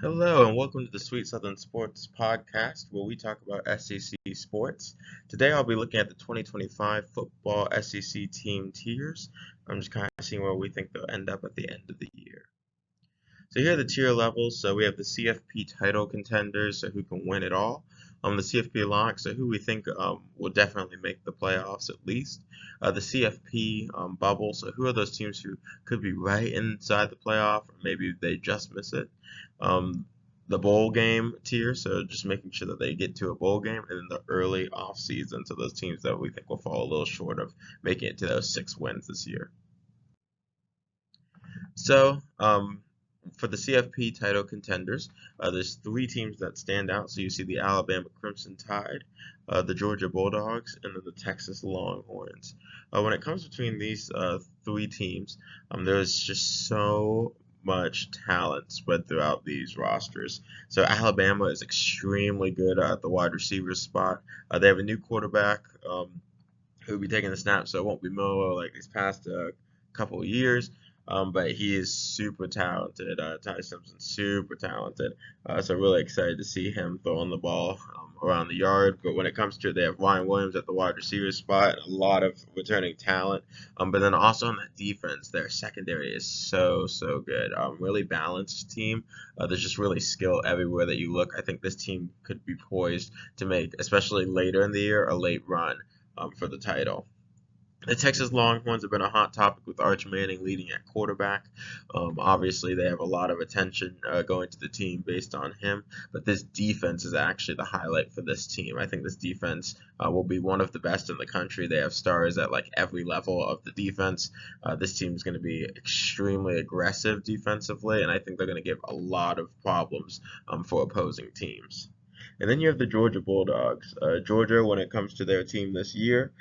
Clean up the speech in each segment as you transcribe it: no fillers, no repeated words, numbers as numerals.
Hello and welcome to the Sweet Southern Sports Podcast, where we talk about SEC sports. Today I'll be looking at the 2025 football SEC team tiers. I'm just kind of seeing where we think they'll end up at the end of the year. So here are the tier levels. So we have the CFP title contenders, so who can win it all. The CFP locks, so who we think will definitely make the playoffs at least. The CFP bubble, so who are those teams who could be right inside the playoff, or maybe they just miss it. Um, the bowl game tier, so just making sure that they get to a bowl game, and then the early off season, so those teams that we think will fall a little short of making it to those 6 wins this year. So, for the CFP title contenders, there's three teams that stand out. So you see the Alabama Crimson Tide, the Georgia Bulldogs, and then the Texas Longhorns. When it comes between these three teams, there's just so much talent spread throughout these rosters. So Alabama is extremely good at the wide receiver spot. They have a new quarterback who will be taking the snap, so it won't be Miller like these past couple of years. But he is super talented. Ty Simpson, super talented. So really excited to see him throwing the ball around the yard. But when it comes to, they have Ryan Williams at the wide receiver spot, and a lot of returning talent. But then also on that defense, their secondary is so good. Really balanced team. There's just really skill everywhere that you look. I think this team could be poised to make, especially later in the year, a late run for the title. The Texas Longhorns have been a hot topic with Arch Manning leading at quarterback. Obviously, they have a lot of attention going to the team based on him, but this defense is actually the highlight for this team. I think this defense will be one of the best in the country. They have stars at like every level of the defense. This team is going to be extremely aggressive defensively, and I think they're going to give a lot of problems for opposing teams. And then you have the Georgia Bulldogs. Georgia, when it comes to their team this year,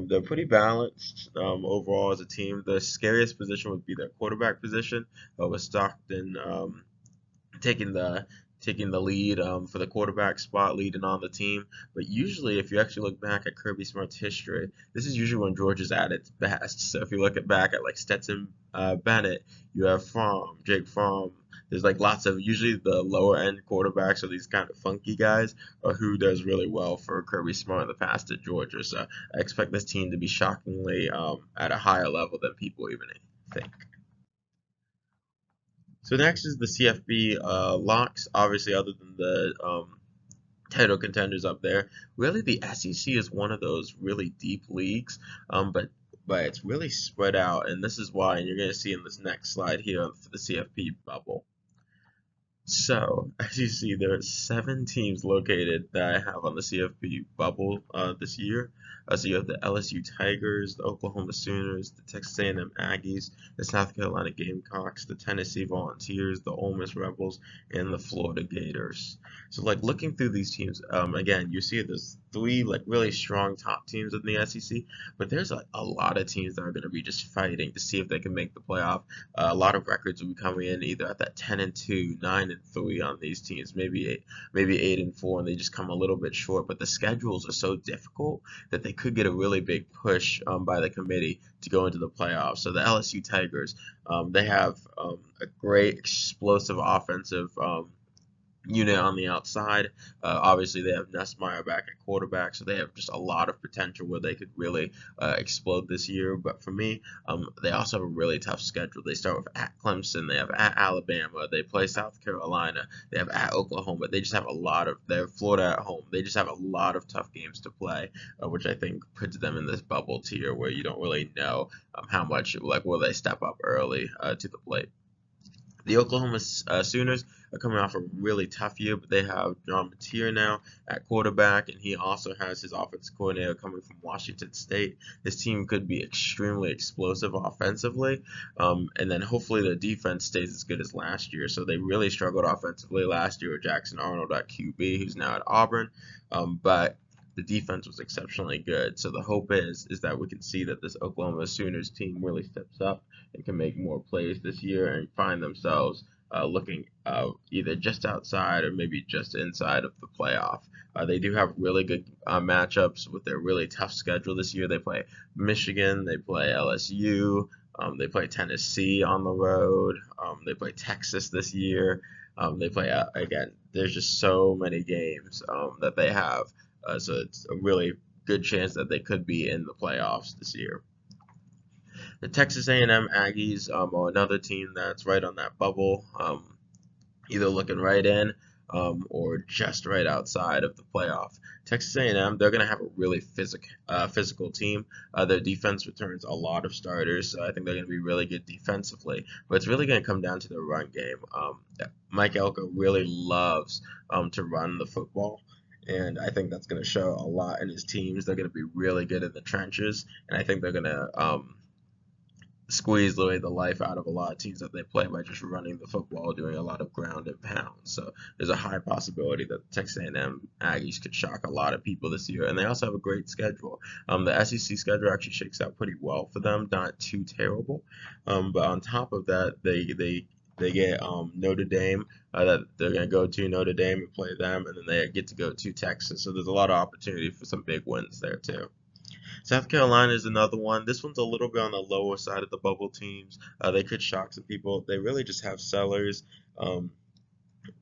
they're pretty balanced overall as a team. The scariest position would be their quarterback position, with Stockton taking the taking the lead for the quarterback spot, leading on the team. But usually, if you actually look back at Kirby Smart's history, this is usually when Georgia's at its best. So if you look back at like Stetson Bennett, you have Jake Fromm. There's like lots of usually the lower end quarterbacks are these kind of funky guys who does really well for Kirby Smart in the past at Georgia. So I expect this team to be shockingly at a higher level than people even think. So next is the CFB locks. Obviously, other than the title contenders up there, really the SEC is one of those really deep leagues, but it's really spread out, and this is why. And you're going to see in this next slide here for the CFP bubble. So, as you see, there are 7 teams located that I have on the CFP bubble this year. So you have the LSU Tigers, the Oklahoma Sooners, the Texas A&M Aggies, the South Carolina Gamecocks, the Tennessee Volunteers, the Ole Miss Rebels, and the Florida Gators. So, like looking through these teams, again, you see there's 3 like really strong top teams in the SEC, but there's like a lot of teams that are going to be just fighting to see if they can make the playoff. A lot of records will be coming in either at that 10-2, 9-3 on these teams, maybe 8-4, and they just come a little bit short. But the schedules are so difficult that they could get a really big push by the committee to go into the playoffs. So the LSU Tigers, they have a great explosive offensive unit on the outside. Obviously, they have Nussmeier back at quarterback, so they have just a lot of potential where they could really explode this year. But for me, they also have a really tough schedule. They start with at Clemson, they have at Alabama, they play South Carolina, they have at Oklahoma. They just have a lot of. They have Florida at home. They just have a lot of tough games to play, which I think puts them in this bubble tier where you don't really know how much like will they step up early to the plate. The Oklahoma Sooners are coming off a really tough year, but they have John Mateer now at quarterback, and he also has his offensive coordinator coming from Washington State. This team could be extremely explosive offensively, and then hopefully the defense stays as good as last year. So they really struggled offensively last year with Jackson Arnold at QB, who's now at Auburn, but the defense was exceptionally good. So the hope is that we can see that this Oklahoma Sooners team really steps up and can make more plays this year and find themselves looking either just outside or maybe just inside of the playoff. They do have really good matchups with their really tough schedule this year. They play Michigan, they play LSU, They play Tennessee on the road. They play Texas this year. They play again. There's just so many games that they have, so it's a really good chance that they could be in the playoffs this year. The Texas A&M Aggies are another team that's right on that bubble, either looking right in or just right outside of the playoff. Texas A&M, they're going to have a really physical team. Their defense returns a lot of starters, so I think they're going to be really good defensively. But it's really going to come down to the run game. Mike Elko really loves to run the football. And I think that's going to show a lot in his teams. They're going to be really good in the trenches, and I think they're going to squeeze away the life out of a lot of teams that they play by just running the football, doing a lot of ground and pound. So there's a high possibility that the Texas A&M Aggies could shock a lot of people this year, and they also have a great schedule. The SEC schedule actually shakes out pretty well for them, not too terrible. But on top of that, they get Notre Dame. That they're going to go to Notre Dame and play them, and then they get to go to Texas. So there's a lot of opportunity for some big wins there too. South Carolina is another one. This one's a little bit on the lower side of the bubble teams. They could shock some people. They really just have sellers um,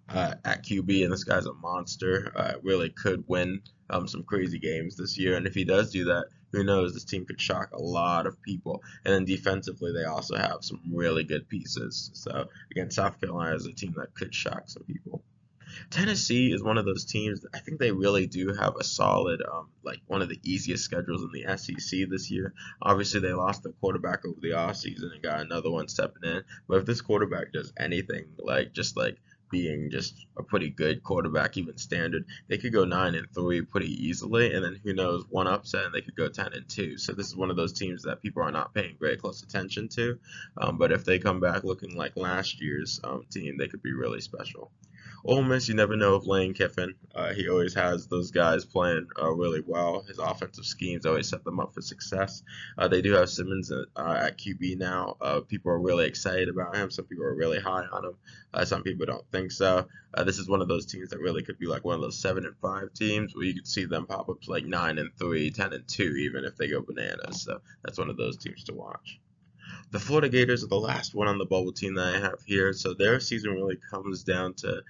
at QB, and this guy's a monster. Really could win some crazy games this year, and if he does do that, who knows? This team could shock a lot of people. And then defensively, they also have some really good pieces. So again, South Carolina is a team that could shock some people. Tennessee is one of those teams that I think they really do have a solid, like one of the easiest schedules in the SEC this year. Obviously, they lost their quarterback over the offseason and got another one stepping in. But if this quarterback does anything like just like being just a pretty good quarterback, even standard, they could go 9-3 pretty easily, and then who knows, one upset and they could go 10-2. So this is one of those teams that people are not paying very close attention to. But if they come back looking like last year's team, they could be really special. Ole Miss, you never know of Lane Kiffin. He always has those guys playing really well. His offensive schemes always set them up for success. They do have Simmons at QB now. People are really excited about him. Some people are really high on him. Some people don't think so. This is one of those teams that really could be like one of those 7-5 teams where you could see them pop up to like 9-3, 10-2, even if they go bananas. So that's one of those teams to watch. The Florida Gators are the last one on the bubble team that I have here, so their season really comes down to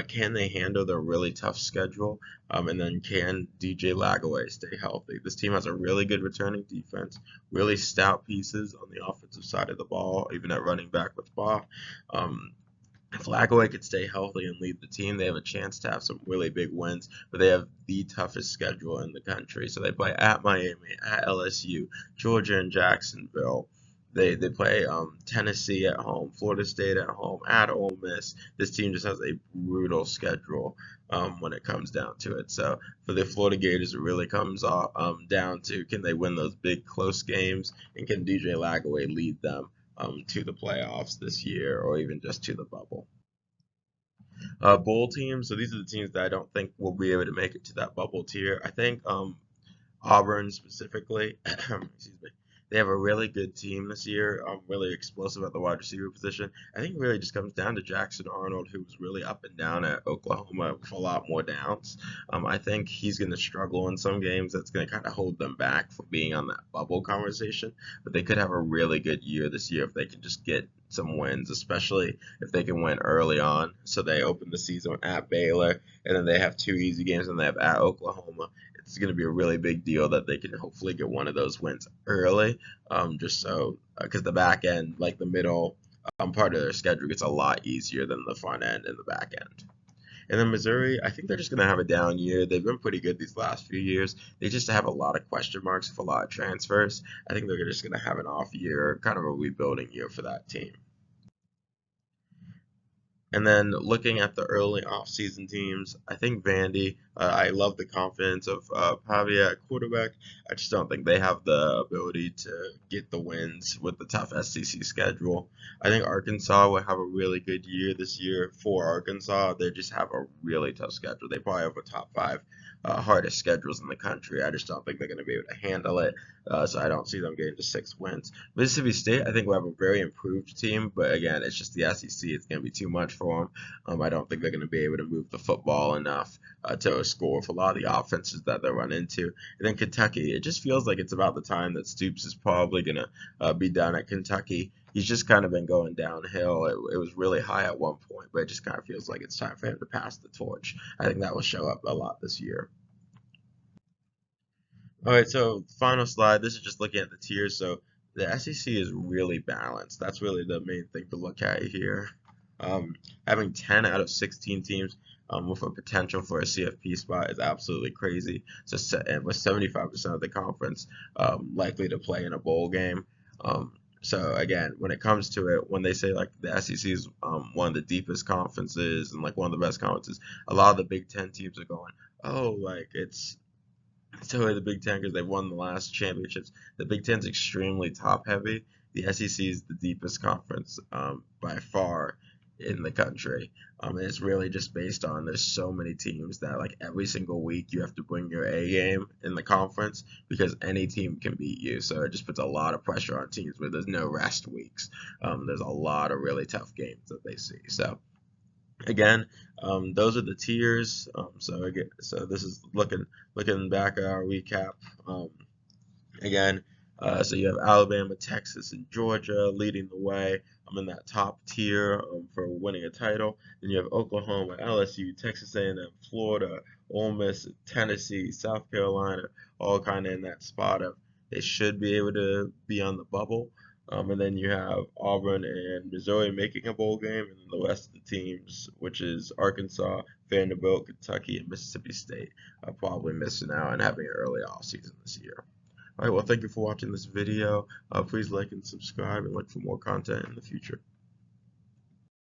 can they handle their really tough schedule, and then can DJ Lagaway stay healthy. This team has a really good returning defense, really stout pieces on the offensive side of the ball, even at running back with Baugh. If Lagaway could stay healthy and lead the team, they have a chance to have some really big wins, but they have the toughest schedule in the country. So they play at Miami, at LSU, Georgia, and Jacksonville. They play Tennessee at home, Florida State at home, at Ole Miss. This team just has a brutal schedule when it comes down to it. So for the Florida Gators, it really comes down to can they win those big close games, and can DJ Lagaway lead them to the playoffs this year, or even just to the bubble. Bowl teams. So these are the teams that I don't think will be able to make it to that bubble tier. I think Auburn specifically, excuse me, they have a really good team this year, really explosive at the wide receiver position. I think it really just comes down to Jackson Arnold, who was really up and down at Oklahoma with a lot more downs. I think he's going to struggle in some games. That's going to kind of hold them back from being on that bubble conversation. But they could have a really good year this year if they can just get some wins, especially if they can win early on. So they open the season at Baylor, and then they have two easy games, and they have at Oklahoma. It's going to be a really big deal that they can hopefully get one of those wins early, just so because the back end, like the middle part of their schedule, gets a lot easier than the front end and the back end. And then Missouri, I think they're just going to have a down year. They've been pretty good these last few years. They just have a lot of question marks with a lot of transfers. I think they're just going to have an off year, kind of a rebuilding year for that team. And then looking at the early offseason teams, I think Vandy, I love the confidence of Pavia at quarterback. I just don't think they have the ability to get the wins with the tough SEC schedule. I think Arkansas will have a really good year this year for Arkansas. They just have a really tough schedule. They probably have a top five hardest schedules in the country. I just don't think they're going to be able to handle it. So I don't see them getting to 6 wins. Mississippi State, I think, will have a very improved team, but again, it's just the SEC. It's going to be too much for them. I don't think they're going to be able to move the football enough to score for a lot of the offenses that they run into. And then Kentucky, it just feels like it's about the time that Stoops is probably going to be down at Kentucky. He's just kind of been going downhill. It was really high at one point, but it just kind of feels like it's time for him to pass the torch. I think that will show up a lot this year. All right, so final slide. This is just looking at the tiers. So the SEC is really balanced. That's really the main thing to look at here. Having 10 out of 16 teams with a potential for a CFP spot is absolutely crazy. So, and with 75% of the conference likely to play in a bowl game. So again, when it comes to it, when they say like the SEC is one of the deepest conferences and like one of the best conferences, a lot of the Big Ten teams are going, oh, like it's totally the Big Ten because they've won the last championships. The Big Ten's extremely top heavy. The SEC is the deepest conference by far in the country. And it's really just based on there's so many teams that like every single week you have to bring your A game in the conference because any team can beat you. So it just puts a lot of pressure on teams where there's no rest weeks. There's a lot of really tough games that they see. So again, those are the tiers. So this is looking back at our recap. Again, so you have Alabama, Texas, and Georgia leading the way. I'm in that top tier for winning a title. Then you have Oklahoma, LSU, Texas A&M, Florida, Ole Miss, Tennessee, South Carolina, all kind of in that spot of they should be able to be on the bubble. And then you have Auburn and Missouri making a bowl game, and then the rest of the teams, which is Arkansas, Vanderbilt, Kentucky, and Mississippi State, are probably missing out and having an early off season this year. All right, well, thank you for watching this video. Please like and subscribe and look for more content in the future.